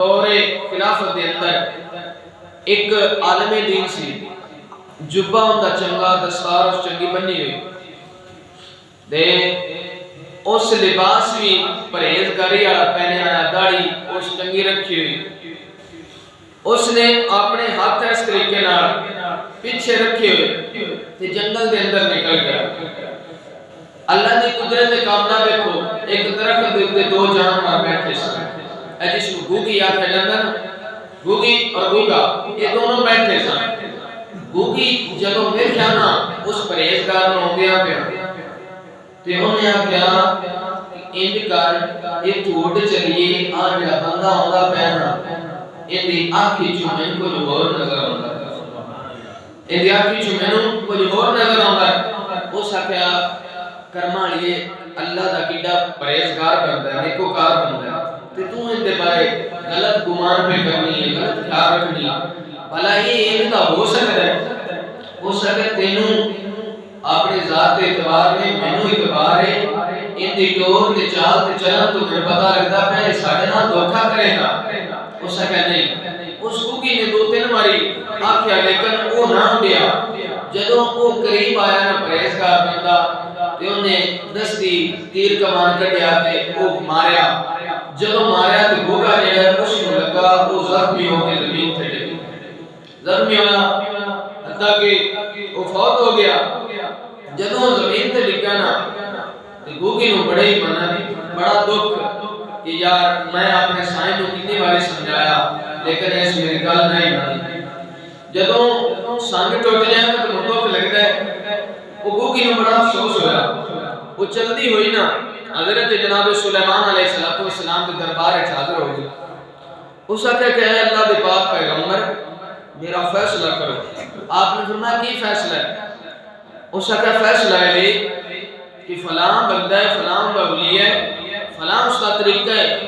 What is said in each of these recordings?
دور خلافت دے اندر ایک عالم دین سی، جبہ ہوندا چنگا، دستار اس چنگی بنی ہوئی دے اس لباس بھی پرہیزگاری والا پہنے آیا، داڑھی اس چنگی رکھی ہوئی، اس نے اپنے ہاتھ اس طریقے نال پیچھے رکھے ہوئے تے جنگل دے اندر نکل گیا۔ اللہ دی قدرت کاملہ دیکھو، ایک درخت دے اوپر دو جانور بیٹھے سن، جس کو گوگی آکھا جاتا ہے، گوگی اور گوگا یہ دونوں بیٹھے سن۔ گوگی جدوں ویکھیا نا اس پرہیزگار نوں ہو گیا پیا تے انہیں آکھیا انج کر یہ ٹوٹ چلیے آ جڑا بندہ ہوندا پیا نا ایندی آنکھی چوں مینوں کچھ ہور نظر آوندا ہے، ایندی آنکھی چوں مینوں کچھ ہور نظر آوندا ہے۔ اس آکھیا کرما لیے اللہ دا کیڈا پرہیزگار بندا ہے، نیکوکار بندا ہے تے تو ان دے بارے غلط گمان پہ کرنی ہے، غلط خیال رکھنی ہے، بھلا یہ ان کا ہو سکتا ہے؟ ہو سکتا ہے تینوں اپنے ذات اعتبار میں مینوں اعتبار ہے، ان دی ٹور تے چال تے چلن تو مجھے پتہ لگتا ہے ساڈے نال دھوکا کرے گا۔ اس آکھیا نہیں، اس گوگی نے دو تین باری آکھیا لیکن وہ نہ اڈیا۔ جدوں وہ قریب آیا نا پرہیزگار بندہ تے انہیں دستی تیر کمان کڈیا تے وہ ماریا۔ جدوں ماریا تے گوگا جڑا ہے اس نوں لگا وہ زخمی ہو کے زمین تے ڈگ زخمی ہویا حتیٰ کہ وہ فوت ہو گیا۔ جدوں زمین تے ڈگا نا تے گوگی نوں بڑے ہی بڑا دکھ کہ یار میں اپنے سائیں نوں کتنی باری سمجھایا لیکن اس میری گل نہیں مانی۔ جدوں سنگ ٹوٹ جائے تو دکھ لگتا ہے، وہ گوگی نوں بڑا افسوس ہویا۔ وہ چلدی ہوئی نا حضرت جناب سلیمان علیہ السلام کے دربار وچ حاضر ہو گئی۔ اس آکھیا کہ اے اللہ دے پاک پیغمبر میرا فیصلہ کرو۔ آپ نے فرمایا کی فیصلہ ہے؟ اس آکھیا فیصلہ ہے کہ فلاں بندہ ہے، فلاں ولی ہے، فلاں اس کا طریقہ ہے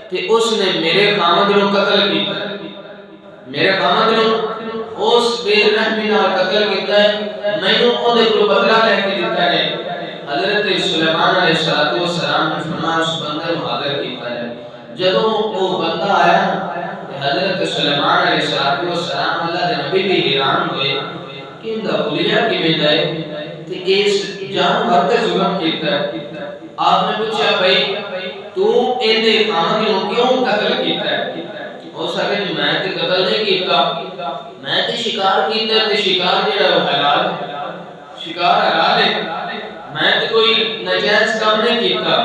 کہ اس نے میرے خامد نوں قتل کیتا ہے، میرے خامد نوں اس بے رحمی نال قتل کیتا ہے، مینوں اودے کولوں بدلہ لے کے دتا ہے۔ حضرت سلیمان علیہ السلام نے فرمایا اس بندے کو حاضر کیتا ہے۔ جدوں وہ بندہ آیا حضرت سلیمان علیہ السلام اللہ دے نبی بھی حیران ہوئے کہ ان دا بولیا کیویں دا ہے تے اس جانور تے ظلم کیتا ہے۔ آپ نے پوچھا بھائی تو ان دے خامد نوں کیوں قتل کیتا ہے؟ او سکے میں تے قتل نہیں کیتا، میں تے شکار کیتا تے شکار جڑا وہ حلال ہے، شکار حلال ہے، میں تے کوئی ناجائز کام نہیں کیتا۔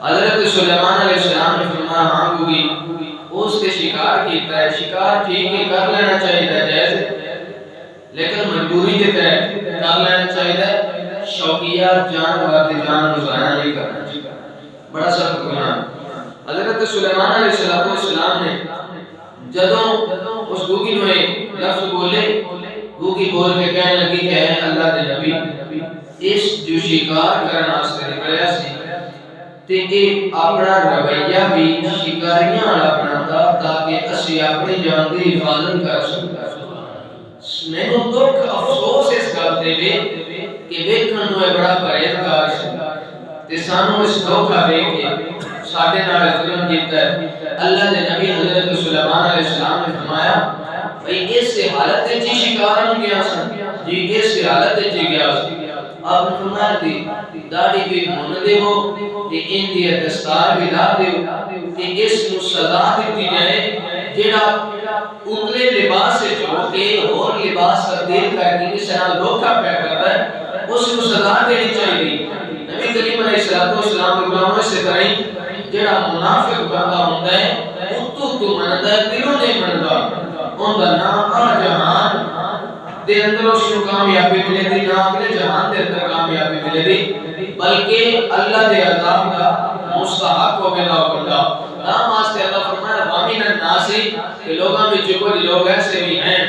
حضرت سلیمان علیہ السلام نے فرمایا ہاں گوگی اس کے شکار کیتا ہے، شکار ٹھیک ہے کر لینا چاہیے جائز ہے لیکن مجبوری کے تحت کر لینا چاہیے، شوقیہ جانور دی جان نوں ضائع نہیں کرنا چاہیے، بڑا سخت گناہ۔ حضرت سلیمان علیہ السلام نے جدوں اس گوگی نوں لفظ بولے، گوگی بول کے کہنے لگی کہ اے اللہ دے نبی اس جو شکار کرنا واسطے نکلیا سی تے اے اپنا رویہ بھی شکاریاں والا بناتا تاکہ اسی اپنی جان دی حفاظت کر سکیں۔ مینوں دکھ افسوس اس گل تے کہ ویکھن نوں بڑا پرہیزگار سی تے سانوں اس دھوکا دے کے ساڈے نال ظلم کیتا ہے۔ اللہ دے نبی حضرت سلیمان علیہ السلام نے فرمایا بھئی اس حالت وچ شکار نوں گیا سن، جی اس حالت وچ گیا سی۔ آپ نے فرمایا دی داڑھی بھی من دیو تے ان دی دستار بھی لا دیو کہ اس نوں سزا دتی جائے جڑا اتلے لباس وچ ہو کے اور لباس تبدیل کر کے کسے نال دھوکا پیا کردا ہے اس نوں سزا دینی چاہیے۔ نبی کریم علیہ السلام دے غلاموں سے کریں جڑا منافق بندہ ہوندا ہے تو مندا ہے دلوں نہیں مندا، اون دا نام جہان دے اندر اس کو کامیابی ملے دی، نہ اگلے جہان دے اندر کامیابی ملے دی بلکہ اللہ دے عذاب دا مستحق ہو گیا بندہ۔ نام واسطے اللہ فرمایا وامن الناس کہ لوگاں وچ کچھ لوگ ایسے بھی ہیں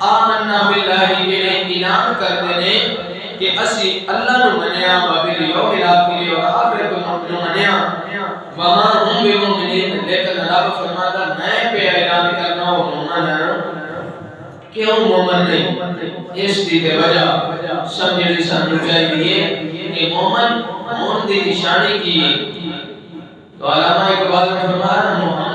آمنا باللہ جڑے اعلان کردے نے کہ اسی اللہ نوں منیا و بالیوم الاخر و آخرت نوں منیا وما هم بمؤمنین، لیکن رب فرماتا میں پہ اعلان کرنا وہ مومن ہے کیوں مومن نہیں؟ اس دی وجہ سمجھنی سانوں چاہیے کہ مومن ہون دی نشانی کی تو علامہ اقبال نے فرمایا محمد